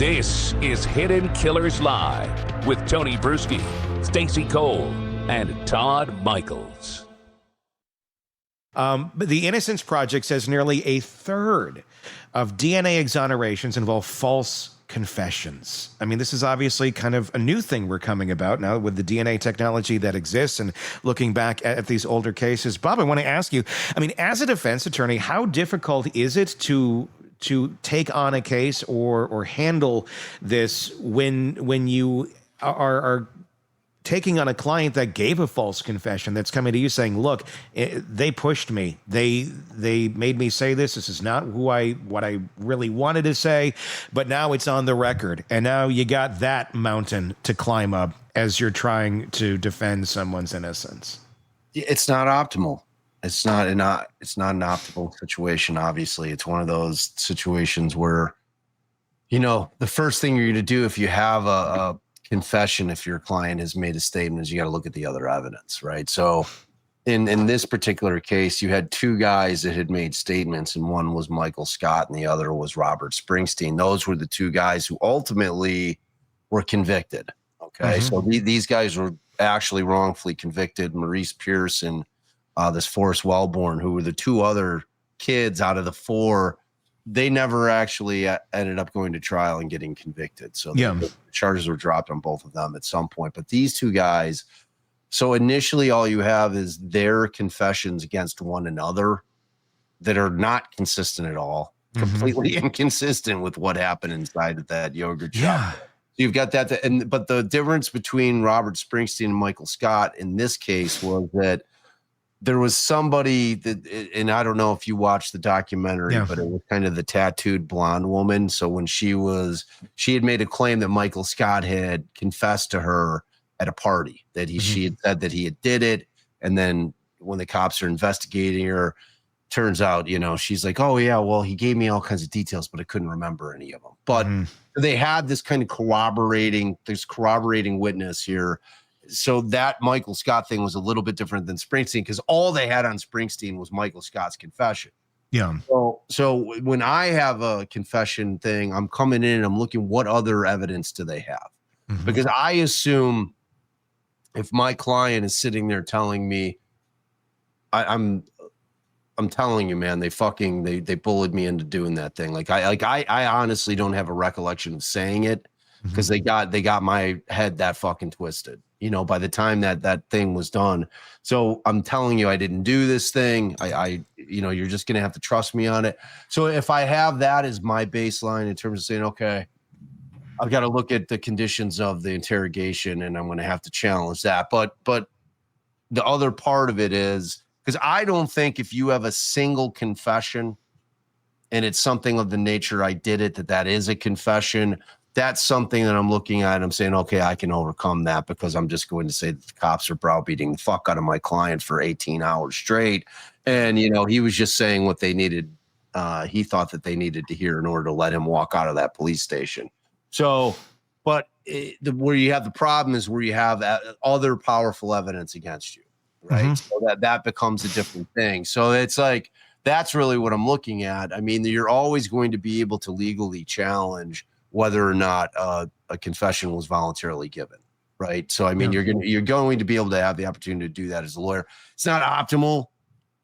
This is Hidden Killers Live with Tony Bruschi, Stacey Cole, and Todd Michaels. The Innocence Project says nearly a third of DNA exonerations involve false confessions. I mean, this is obviously kind of a new thing we're coming about now with the DNA technology that exists and looking back at these older cases. Bob, I want to ask you, I mean, as a defense attorney, how difficult is it to take on a case or handle this when you are taking on a client that gave a false confession, that's coming to you saying, look, they pushed me. They made me say this. This is not what I really wanted to say, but now it's on the record. And now you got that mountain to climb up as you're trying to defend someone's innocence. It's not optimal. It's not an optimal situation. Obviously, it's one of those situations where, the first thing you're going to do if you have a confession, if your client has made a statement, is you got to look at the other evidence, right? So in this particular case, you had two guys that had made statements, and one was Michael Scott and the other was Robert Springsteen. Those were the two guys who ultimately were convicted. Okay. Mm-hmm. So these guys were actually wrongfully convicted. Maurice Pierce and this Forrest Wellborn, who were the two other kids out of the four, they never actually ended up going to trial and getting convicted. So the charges were dropped on both of them at some point. But these two guys, so initially all you have is their confessions against one another that are not consistent at all, completely inconsistent with what happened inside of that yogurt shop. Yeah. So you've got that. But the difference between Robert Springsteen and Michael Scott in this case was that there was somebody that, and I don't know if you watched the documentary, but it was kind of the tattooed blonde woman. So when she had made a claim that Michael Scott had confessed to her at a party, that she had said that he did it. And then when the cops are investigating her, turns out, she's like, oh yeah, well, he gave me all kinds of details, but I couldn't remember any of them. But they had this kind of corroborating witness here. So that Michael Scott thing was a little bit different than Springsteen, because all they had on Springsteen was Michael Scott's confession. Yeah. So when I have a confession thing, I'm coming in and I'm looking, what other evidence do they have? Because I assume if my client is sitting there telling me, I'm telling you, man, they bullied me into doing that thing. I honestly don't have a recollection of saying it, because they got my head that fucking twisted, by the time that thing was done. So I'm telling you, I didn't do this thing. You're just going to have to trust me on it. So if I have that as my baseline in terms of saying, okay, I've got to look at the conditions of the interrogation and I'm going to have to challenge that. But the other part of it is, because I don't think if you have a single confession and it's something of the nature I did it, that is a confession. That's something that I'm looking at and I'm saying, okay, I can overcome that, because I'm just going to say that the cops are browbeating the fuck out of my client for 18 hours straight. And, he was just saying what they needed. He thought that they needed to hear in order to let him walk out of that police station. So, but where you have the problem is where you have other powerful evidence against you, right? So that becomes a different thing. So it's like, that's really what I'm looking at. I mean, you're always going to be able to legally challenge whether or not a confession was voluntarily given, right? So, I mean, you're going to be able to have the opportunity to do that as a lawyer. It's not optimal,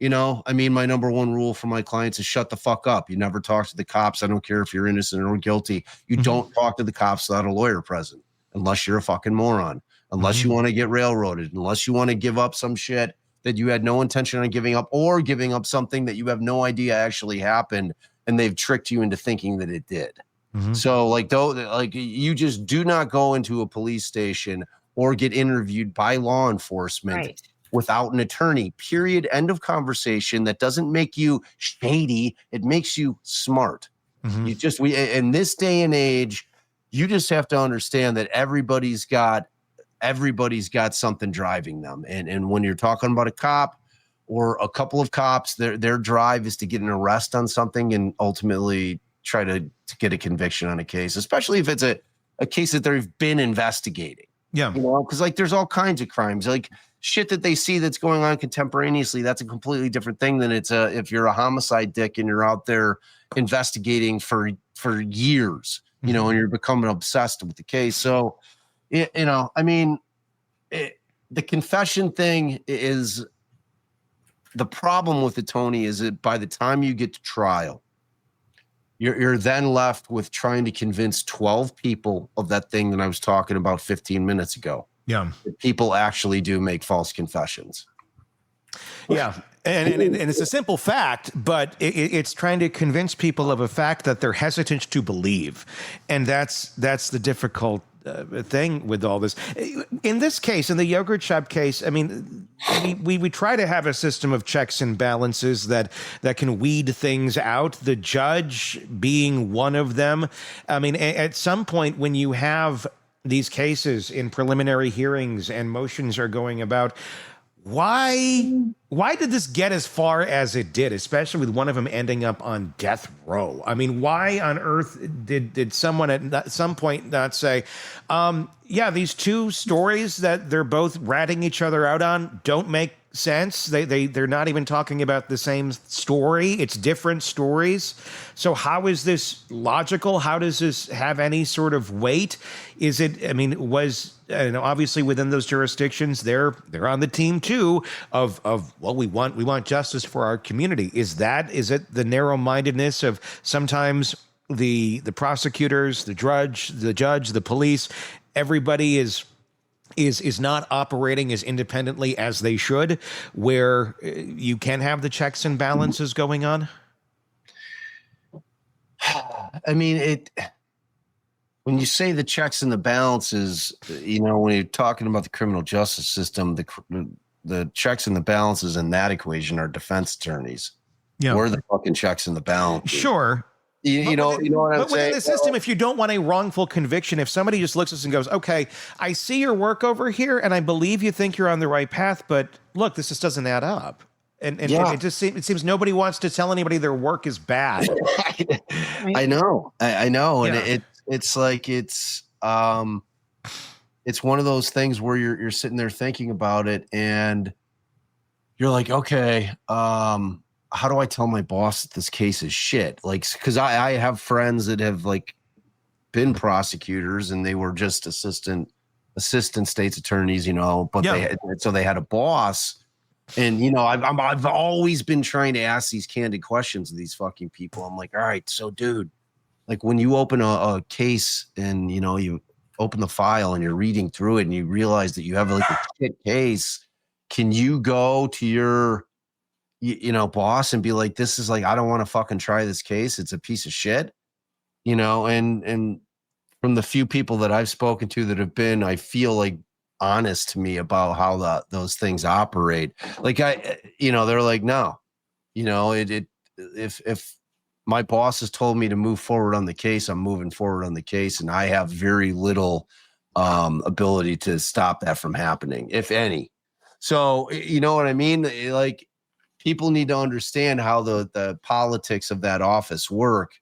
I mean, my number one rule for my clients is shut the fuck up. You never talk to the cops. I don't care if you're innocent or guilty. You don't talk to the cops without a lawyer present, unless you're a fucking moron, unless you want to get railroaded, unless you want to give up some shit that you had no intention on giving up, or giving up something that you have no idea actually happened and they've tricked you into thinking that it did. So you just do not go into a police station or get interviewed by law enforcement without an attorney, period, end of conversation. That doesn't make you shady. It makes you smart. In this day and age, you just have to understand that everybody's got something driving them. And when you're talking about a cop or a couple of cops, their drive is to get an arrest on something and ultimately try to get a conviction on a case, especially if it's a case that they've been investigating. Yeah. Because there's all kinds of crimes, shit that they see that's going on contemporaneously. That's a completely different thing than if you're a homicide dick and you're out there investigating for years. you know, and you're becoming obsessed with the case. So, you know, I mean, the confession thing is the problem with it, Tony, is that by the time you get to trial, you're then left with trying to convince 12 people of that thing that I was talking about 15 minutes ago. Yeah. That people actually do make false confessions. Yeah. And it's a simple fact, but it's trying to convince people of a fact that they're hesitant to believe. And that's the difficult thing with all this. In this case, in the yogurt shop case, I mean, we try to have a system of checks and balances that can weed things out, the judge being one of them. I mean, at some point when you have these cases in preliminary hearings and motions are going about, why did this get as far as it did, especially with one of them ending up on death row? I mean, why on earth did someone at some point not say, yeah, these two stories that they're both ratting each other out on don't make sense. They're not even talking about the same story. It's different stories. So how is this logical? How does this have any sort of weight? Is it, I mean, obviously within those jurisdictions, they're on the team too of well, we want justice for our community. Is it the narrow-mindedness of sometimes the prosecutors, the judge, the police, everybody is not operating as independently as they should, where you can have the checks and balances going on? I mean, when you say the checks and the balances, you know, when you're talking about the criminal justice system, the checks and the balances in that equation are defense attorneys. Yeah. We're the fucking checks and the balances. Sure. You know what I'm saying? But within the system, if you don't want a wrongful conviction, if somebody just looks at us and goes, okay, I see your work over here and I believe you think you're on the right path, but look, this just doesn't add up. And yeah. it seems nobody wants to tell anybody their work is bad. I know. Yeah. And it's like, it's one of those things where you're sitting there thinking about it and you're like, okay, how do I tell my boss that this case is shit? Like, because I have friends that have like been prosecutors and they were just assistant state's attorneys, you know, but they had a boss. And, you know, I've always been trying to ask these candid questions of these fucking people. I'm like, all right, so dude, like when you open a case and, you know, you open the file and you're reading through it and you realize that you have like a shit case, can you go to your boss and be like, this is like, I don't want to fucking try this case. It's a piece of shit, you know? And from the few people that I've spoken to that have been, I feel like honest to me about how those things operate. Like they're like, no, you know, if my boss has told me to move forward on the case, I'm moving forward on the case. And I have very little ability to stop that from happening, if any. So, you know what I mean? Like, people need to understand how the politics of that office work.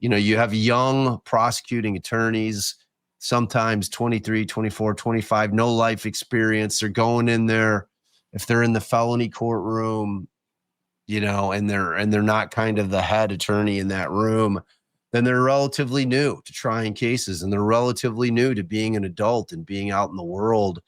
You know, you have young prosecuting attorneys, sometimes 23, 24, 25, no life experience. They're going in there. If they're in the felony courtroom, you know, and they're not kind of the head attorney in that room, then they're relatively new to trying cases and they're relatively new to being an adult and being out in the world.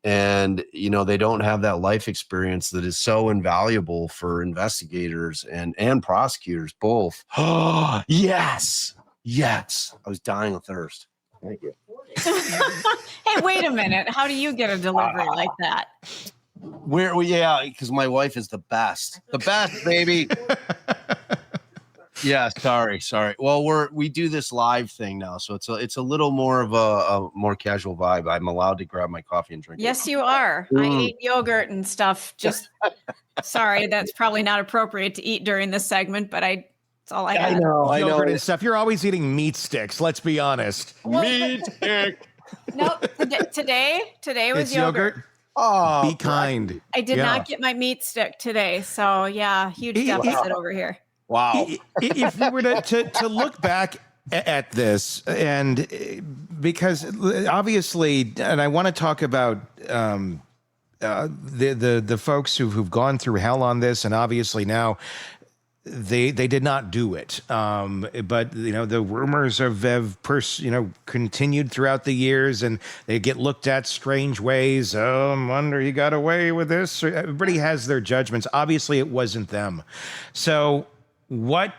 And, you know, they don't have that life experience that is so invaluable for investigators and prosecutors both. Oh, yes. Yes. I was dying of thirst. Thank you. Hey, wait a minute. How do you get a delivery like that? Because my wife is the best. The best, baby. Yeah, sorry. Well, we do this live thing now, so it's a little more of a more casual vibe. I'm allowed to grab my coffee and drink. Yes, you are. I ate yogurt and stuff. Just sorry, that's probably not appropriate to eat during this segment, but that's all I had. I know. Yogurt and stuff. You're always eating meat sticks. Let's be honest. Meat stick. Nope. Today was yogurt. Oh, be kind. I did not get my meat stick today, so yeah, huge deficit over here. Wow. If we were to look back at this, and because obviously, and I want to talk about the folks who've gone through hell on this, and obviously now they did not do it. But the rumors have continued throughout the years, and they get looked at strange ways. Oh, I wonder he got away with this. Everybody has their judgments. Obviously, it wasn't them. So what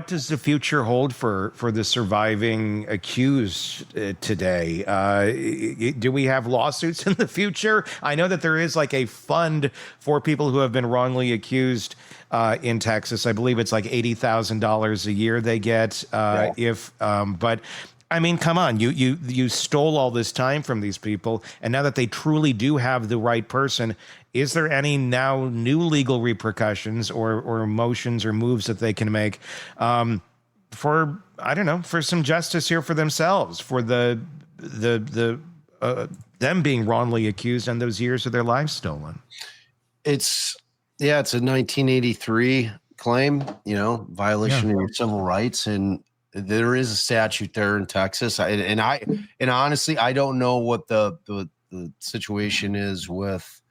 does the future hold for the surviving accused today? Do we have lawsuits in the future? I know that there is like a fund for people who have been wrongly accused in Texas. I believe it's like $80,000 a year they get. But I mean, come on, you stole all this time from these people, and now that they truly do have the right person, is there any now new legal repercussions or motions or moves that they can make for some justice here for themselves, for them being wrongly accused and those years of their lives stolen? It's a 1983 claim, violation of your civil rights, and there is a statute there in Texas. And honestly, I don't know what the situation is with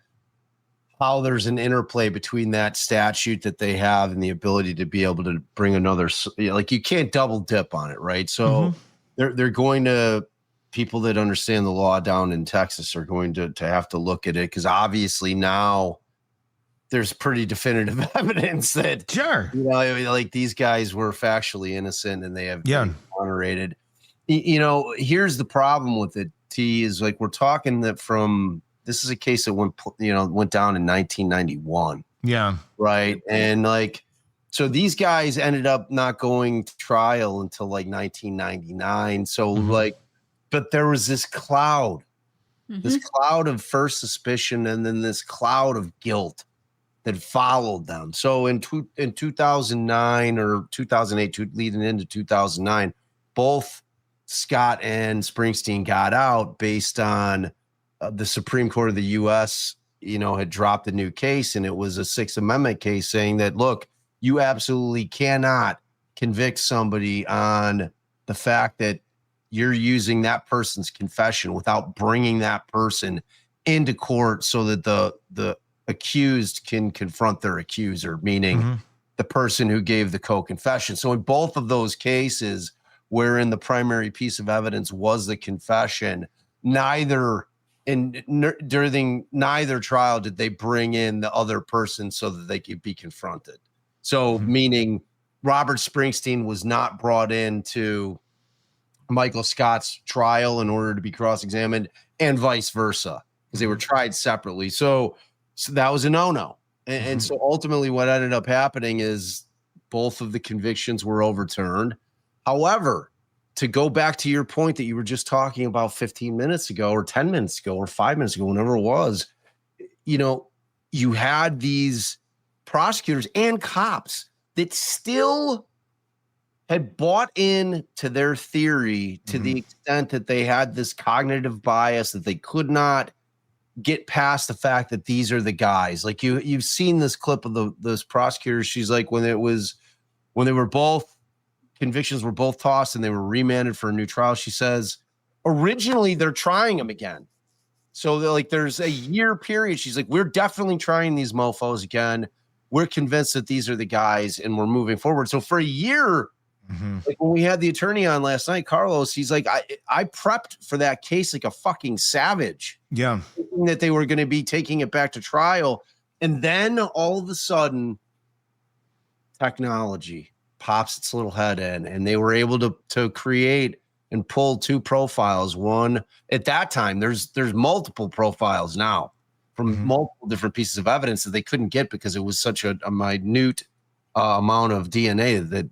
how there's an interplay between that statute that they have and the ability to be able to bring another, like you can't double dip on it, right? So they're going to, people that understand the law down in Texas are going to have to look at it, because obviously now there's pretty definitive evidence that like these guys were factually innocent and they have been exonerated. Here's the problem with it, T, is like we're talking that this is a case that went down in 1991. Yeah. Right. And like, so these guys ended up not going to trial until like 1999. So but there was this cloud of first suspicion and then this cloud of guilt that followed them. So in 2009 or 2008, leading into 2009, both Scott and Springsteen got out based on the Supreme Court of the U.S., had dropped a new case, and it was a Sixth Amendment case saying that, look, you absolutely cannot convict somebody on the fact that you're using that person's confession without bringing that person into court so that the accused can confront their accuser, meaning the person who gave the co-confession. So in both of those cases, wherein the primary piece of evidence was the confession, during neither trial did they bring in the other person so that they could be confronted. So meaning Robert Springsteen was not brought into Michael Scott's trial in order to be cross-examined, and vice versa, because they were tried separately. So that was a no-no. And so ultimately what ended up happening is both of the convictions were overturned. However, to go back to your point that you were just talking about 15 minutes ago or 10 minutes ago or 5 minutes ago, whenever it was, you had these prosecutors and cops that still had bought in to their theory to the extent that they had this cognitive bias that they could not get past the fact that these are the guys. Like you've seen this clip of those prosecutors. She's like, when they were both convictions were both tossed and they were remanded for a new trial, she says, originally they're trying them again. So there's a year period. She's like, we're definitely trying these mofos again. We're convinced that these are the guys and we're moving forward. So for a year, like when we had the attorney on last night, Carlos, he's like, I prepped for that case like a fucking savage. Yeah. Thinking that they were going to be taking it back to trial. And then all of a sudden, technology pops its little head in, and they were able to create and pull two profiles. One at that time, there's multiple profiles now from multiple different pieces of evidence that they couldn't get because it was such a minute amount of DNA that,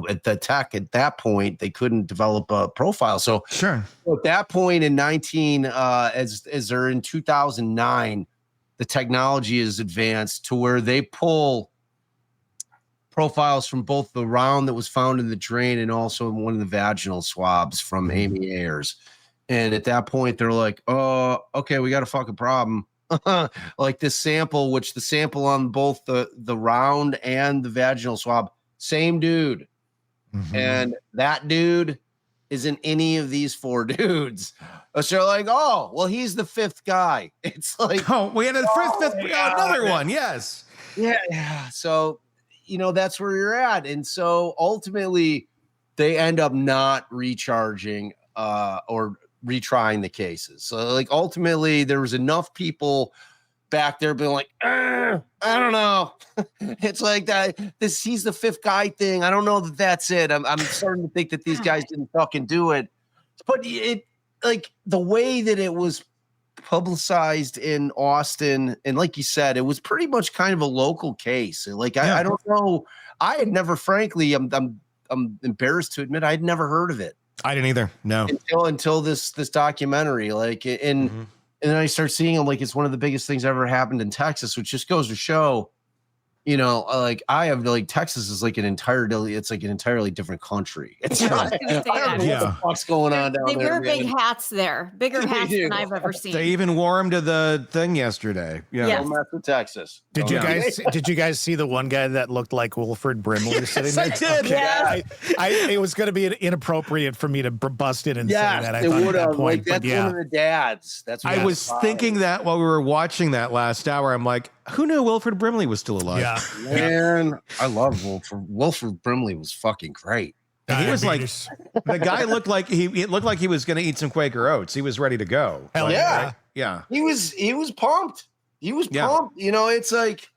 at the tech at that point, they couldn't develop a profile. So at that point in as they're in 2009, the technology is advanced to where they pull profiles from both the round that was found in the drain and also one of the vaginal swabs from Amy Ayers. And at that point, they're like, oh, okay, we got a fucking problem. Like this sample, which the sample on both the round and the vaginal swab, same dude. And that dude isn't any of these four dudes. So they're like, oh, well, he's the fifth guy. It's like, oh, we had a fifth, another one. Yes. Yeah. So, that's where you're at. And so ultimately they end up not recharging or retrying the cases. So like ultimately there was enough people back there being like, I don't know. It's like that. He's the fifth guy thing. I don't know that that's it. I'm starting to think that these guys didn't fucking do it. But it, like the way that it was publicized in Austin, and like you said, it was pretty much kind of a local case. Like I don't know. I had never, frankly, I'm embarrassed to admit, I'd never heard of it. I didn't either. No. Until this documentary, like, and then I start seeing them like it's one of the biggest things ever happened in Texas, which just goes to show, like I have like Texas is like it's like an entirely different country. It's not, I don't know what the fuck's going on down there. They wear big hats there, bigger hats than I've ever seen. They even wore them to the thing yesterday. Yeah, don't mess with Texas. Did you guys see the one guy that looked like Wilford Brimley sitting there? I did. Okay. Yeah. It was going to be inappropriate for me to bust in and say that. I it thought would at that have. point, Like, that's one of the dads. That's what I was thinking that while we were watching that last hour. I'm like, who knew Wilford Brimley was still alive? Yeah. Man, I love Wilford. Wilford Brimley was fucking great. And he was like, the guy looked like it looked like he was going to eat some Quaker Oats. He was ready to go. Hell yeah. Yeah. He was pumped. He was pumped. It's like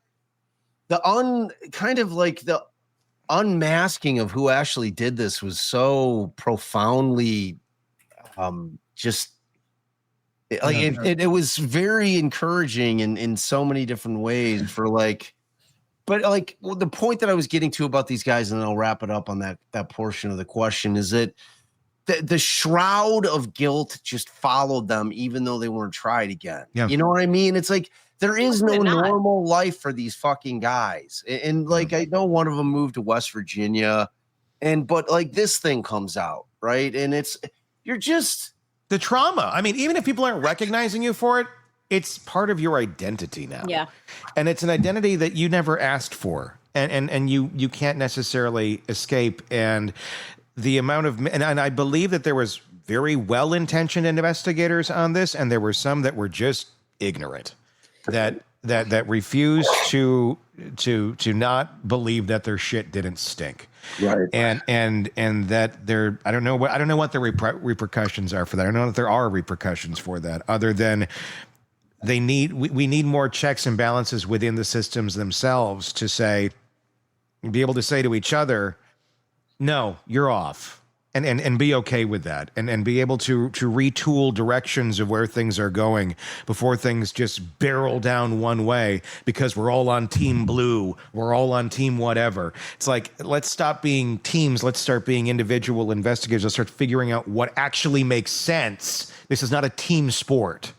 the unmasking of who actually did this was so profoundly it was very encouraging in so many different ways for like. But like the point that I was getting to about these guys, and then I'll wrap it up on that portion of the question, is that the shroud of guilt just followed them even though they weren't tried again. Yeah. You know what I mean? It's like there is no normal life for these fucking guys. And like I know one of them moved to West Virginia, but like this thing comes out, right? And you're just the trauma. I mean, even if people aren't recognizing you for it, it's part of your identity now. Yeah. And it's an identity that you never asked for. And you can't necessarily escape. And the amount of, and I believe that there was very well-intentioned investigators on this, and there were some that were just ignorant, that refused to not believe that their shit didn't stink. Right. And that I don't know what the repercussions are for that. I don't know if there are repercussions for that other than we need more checks and balances within the systems themselves to be able to say to each other, no, you're off, and be okay with that, and be able to retool directions of where things are going before things just barrel down one way because we're all on team blue, we're all on team whatever. It's like, let's stop being teams, let's start being individual investigators, let's start figuring out what actually makes sense. This is not a team sport.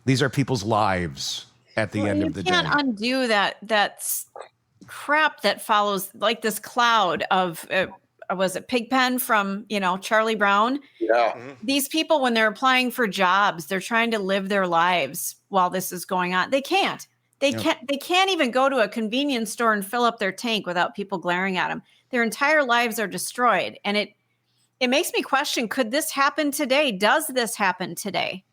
These are people's lives at the end of the day. You can't undo that crap that follows, like this cloud of, was it Pigpen from, Charlie Brown? Yeah. These people, when they're applying for jobs, they're trying to live their lives while this is going on. They can't. They can't even go to a convenience store and fill up their tank without people glaring at them. Their entire lives are destroyed. And it makes me question, could this happen today? Does this happen today?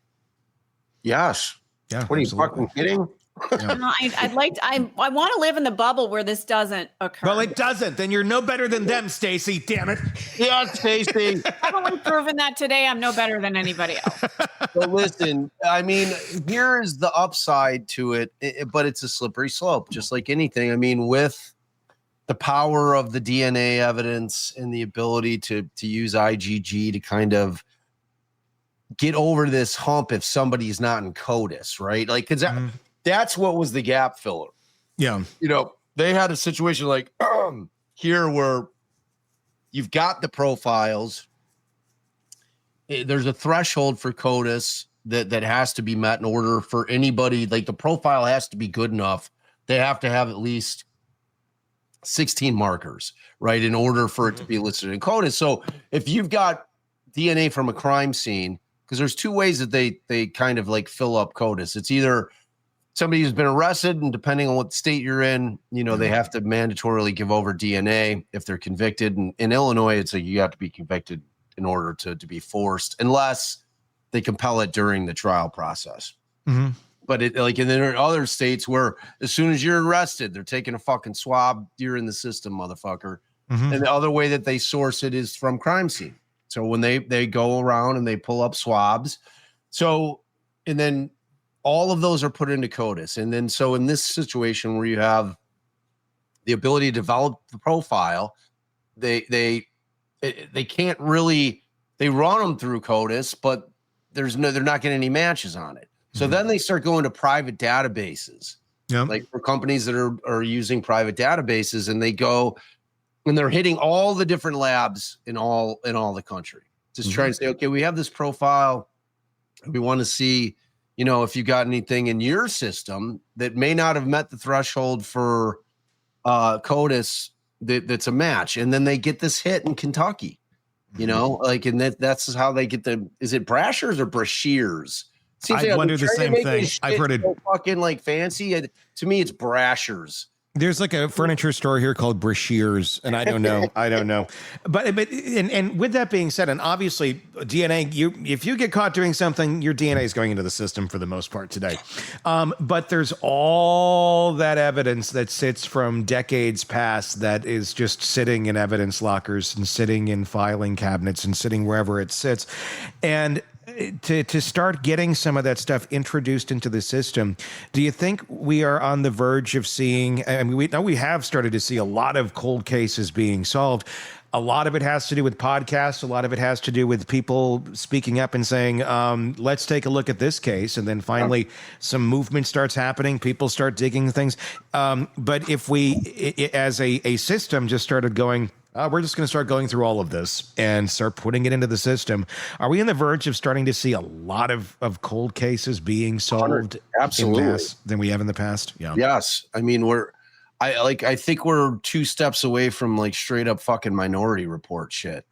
Yes. Yeah. What are you fucking kidding? Yeah. I want to live in the bubble where this doesn't occur. Well, it doesn't. Then you're no better than them, Stacey. Damn it. Yeah, Stacey. Haven't we proven that today? I'm no better than anybody else. But listen, I mean, here's the upside to it, but it's a slippery slope, just like anything. I mean, with the power of the DNA evidence and the ability to use IgG to kind of get over this hump if somebody's not in CODIS, right? Like, because that's what was the gap filler. Yeah. They had a situation like here where you've got the profiles. There's a threshold for CODIS that has to be met in order for anybody. Like the profile has to be good enough. They have to have at least 16 markers, right? In order for it to be listed in CODIS. So if you've got DNA from a crime scene, because there's two ways that they kind of like fill up CODIS. It's either somebody who's been arrested, and depending on what state you're in, they have to mandatorily give over DNA if they're convicted. And in Illinois, it's like you have to be convicted in order to be forced, unless they compel it during the trial process. Mm-hmm. but it like, and then there are other states where as soon as you're arrested, they're taking a fucking swab. You're in the system, motherfucker. Mm-hmm. And the other way that they source it is from crime scene. So when they go around and they pull up swabs. So, and then all of those are put into CODIS. And then, so in this situation where you have the ability to develop the profile, they can't really, they run them through CODIS, but they're not getting any matches on it. So then they start going to private databases, like for companies that are using private databases, and they go and they're hitting all the different labs in all the country. Just trying to say, okay, we have this profile. We want to see, if you got anything in your system that may not have met the threshold for CODIS that's a match. And then they get this hit in Kentucky, and that's how they get is it Brashers or Brashears? I wonder the same thing. I've heard it so fucking like fancy. To me, it's Brashers. There's like a furniture store here called Brashears, and I don't know. But with that being said, and obviously DNA, if you get caught doing something, your DNA is going into the system for the most part today. But there's all that evidence that sits from decades past that is just sitting in evidence lockers and sitting in filing cabinets and sitting wherever it sits. And to start getting some of that stuff introduced into the system, do you think we are on the verge of seeing, I mean, we have started to see a lot of cold cases being solved. A lot of it has to do with podcasts. A lot of it has to do with people speaking up and saying, let's take a look at this case. And then finally some movement starts happening. People start digging things. But if we, as a system, just started going, we're just going to start going through all of this and start putting it into the system, are we on the verge of starting to see a lot of cold cases being solved absolutely in mass than we have in the past? Yeah. Yes. I mean, I think we're 2 steps away from like straight up fucking Minority Report shit.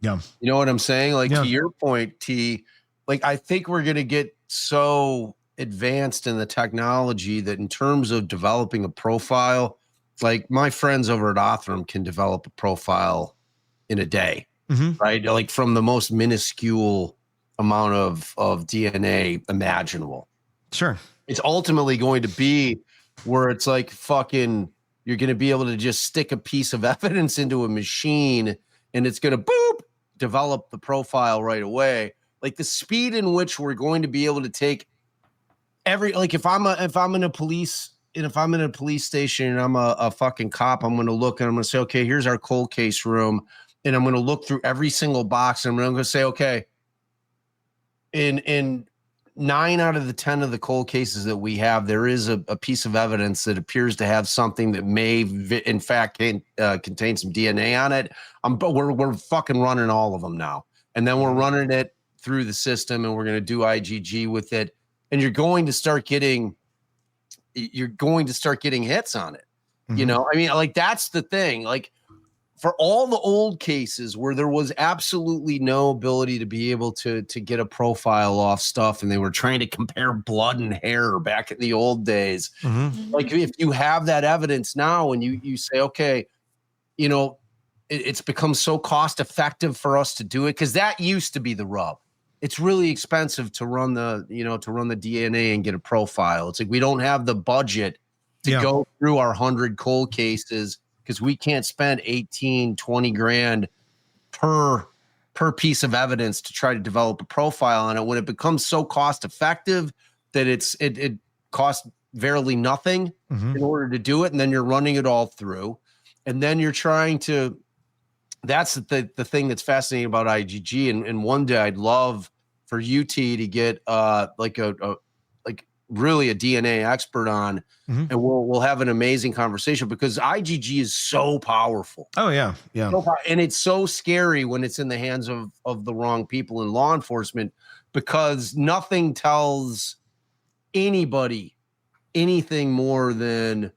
Yeah. You know what I'm saying? Like to your point, T, like I think we're going to get so advanced in the technology that in terms of developing a profile, like my friends over at Othram can develop a profile in a day, right? Like from the most minuscule amount of DNA imaginable. Sure. It's ultimately going to be where it's like fucking, you're going to be able to just stick a piece of evidence into a machine and it's going to develop the profile right away. Like the speed in which we're going to be able to take if I'm in a police station and I'm a fucking cop, I'm going to look and I'm going to say, okay, here's our cold case room. And I'm going to look through every single box and I'm going to say, okay, in 9 out of the 10 of the cold cases that we have, there is a piece of evidence that appears to have something that may in fact contain some DNA on it. But we're fucking running all of them now. And then we're running it through the system and we're going to do IgG with it. And you're going to start getting hits on it. I mean, like that's the thing. Like for all the old cases where there was absolutely no ability to be able to get a profile off stuff, and they were trying to compare blood and hair back in the old days. Like if you have that evidence now and you say, okay, it's become so cost effective for us to do it, because that used to be the rub. It's really expensive to run the DNA and get a profile. It's like we don't have the budget to go through our 100 cold cases because we can't spend 18, 20 grand per piece of evidence to try to develop a profile on it. When it becomes so cost effective that it costs barely nothing in order to do it, and then you're running it all through, and then you're trying to. That's the thing that's fascinating about IgG. And one day I'd love for UT to get really a DNA expert on, and we'll have an amazing conversation, because IgG is so powerful. Oh yeah. Yeah. And it's so scary when it's in the hands of the wrong people in law enforcement, because nothing tells anybody anything more than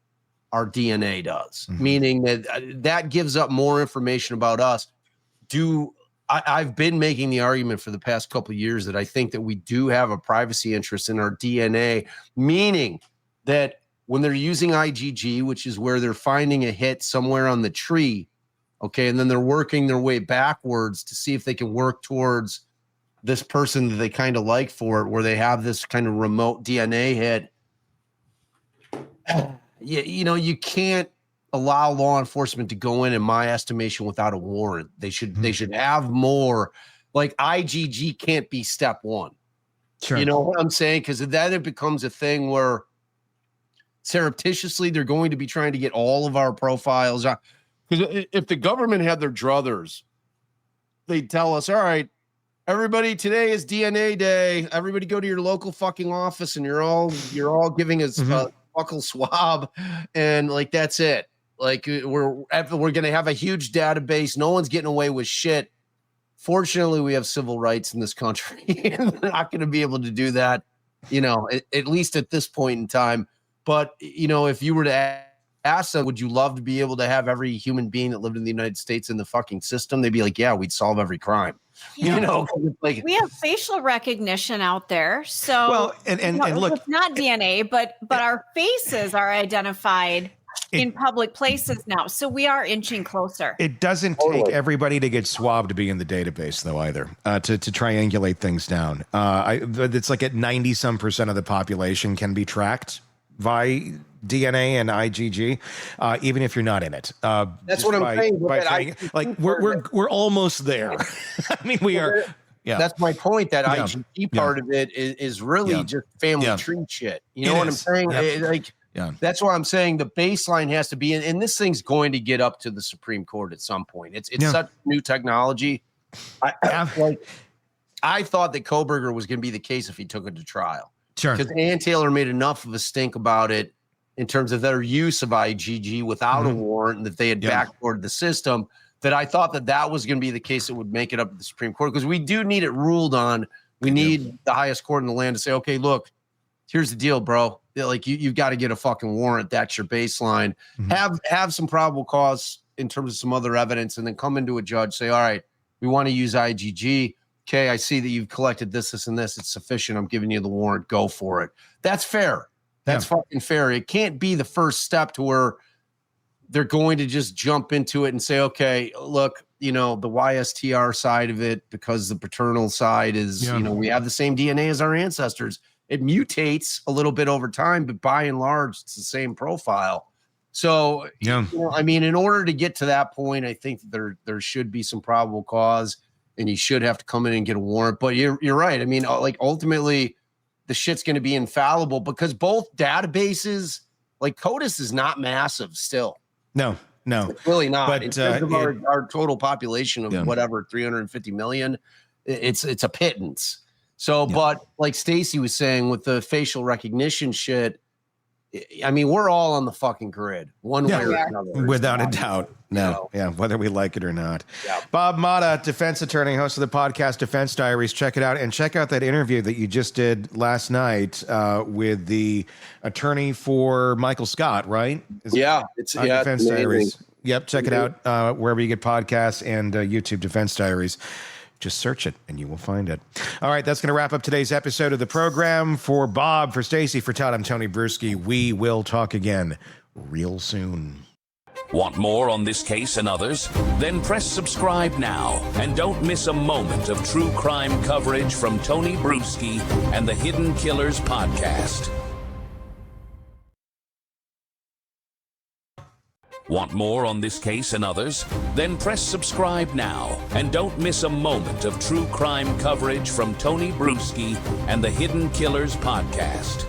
our DNA does, meaning that gives up more information about us. I've been making the argument for the past couple of years that I think that we do have a privacy interest in our DNA, meaning that when they're using IgG, which is where they're finding a hit somewhere on the tree, okay, and then they're working their way backwards to see if they can work towards this person that they kind of like for it, where they have this kind of remote DNA hit. You can't allow law enforcement to go in my estimation, without a warrant. They should have more. Like IGG can't be step one. Sure. You know what I'm saying? Because then it becomes a thing where surreptitiously they're going to be trying to get all of our profiles. Because if the government had their druthers, they'd tell us, all right, everybody, today is DNA day. Everybody go to your local fucking office, and you're all giving us a buccal swab, and like that's it. Like we're going to have a huge database. No one's getting away with shit. Fortunately, we have civil rights in this country, and they're not going to be able to do that, at least at this point in time. But, if you were to ask them, would you love to be able to have every human being that lived in the United States in the fucking system? They'd be like, yeah, we'd solve every crime. Yeah. Like we have facial recognition out there. So and look, it's not DNA, but our faces are identified in public places now. So we are inching closer. It doesn't take everybody to get swabbed to be in the database, though, either, to triangulate things down. It's like at 90% of the population can be tracked by DNA and IgG, even if you're not in it. That's what I'm saying. We're almost there. I mean, we are. Yeah, that's my point. That IgG part of it is really just family tree shit. You know what I'm saying? That's why I'm saying the baseline has to be, and this thing's going to get up to the Supreme Court at some point. It's such new technology. I thought that Kohberger was going to be the case if he took it to trial. Sure. Because Ann Taylor made enough of a stink about it in terms of their use of IgG without a warrant, and that they had backdoored the system, that I thought that was going to be the case that would make it up to the Supreme Court, because we do need it ruled on. We need the highest court in the land to say, okay, look, here's the deal, bro. Like you've got to get a fucking warrant. That's your baseline. Have some probable cause in terms of some other evidence, and then come into a judge, say, all right, we want to use IgG. Okay, I see that you've collected this, and this. It's sufficient. I'm giving you the warrant. Go for it. That's fair. That's fucking fair. It can't be the first step to where they're going to just jump into it and say, okay, look, the YSTR side of it, because the paternal side is, we have the same DNA as our ancestors. It mutates a little bit over time, but by and large, it's the same profile. So, in order to get to that point, I think there should be some probable cause, and you should have to come in and get a warrant. But you're right. I mean, like ultimately, the shit's going to be infallible, because both databases, like CODIS, is not massive still. No, it's really not. But in terms of our total population of whatever 350 million, it's a pittance. So, but like Stacey was saying with the facial recognition shit, I mean, we're all on the fucking grid one way or another. Without a doubt. Whether we like it or not. Yeah. Bob Motta, defense attorney, host of the podcast Defense Diaries. Check it out. And check out that interview that you just did last night with the attorney for Michael Scott, right? It's Defense it's Diaries. Yep, check it out wherever you get podcasts and YouTube Defense Diaries. Just search it and you will find it. All right, that's going to wrap up today's episode of the program. For Bob, for Stacey, for Todd, I'm Tony Bruschi. We will talk again real soon. Want more on this case and others? Then press subscribe now and don't miss a moment of true crime coverage from Tony Bruschi and the Hidden Killers podcast. Want more on this case and others? Then press subscribe now and don't miss a moment of true crime coverage from Tony Bruschi and the Hidden Killers podcast.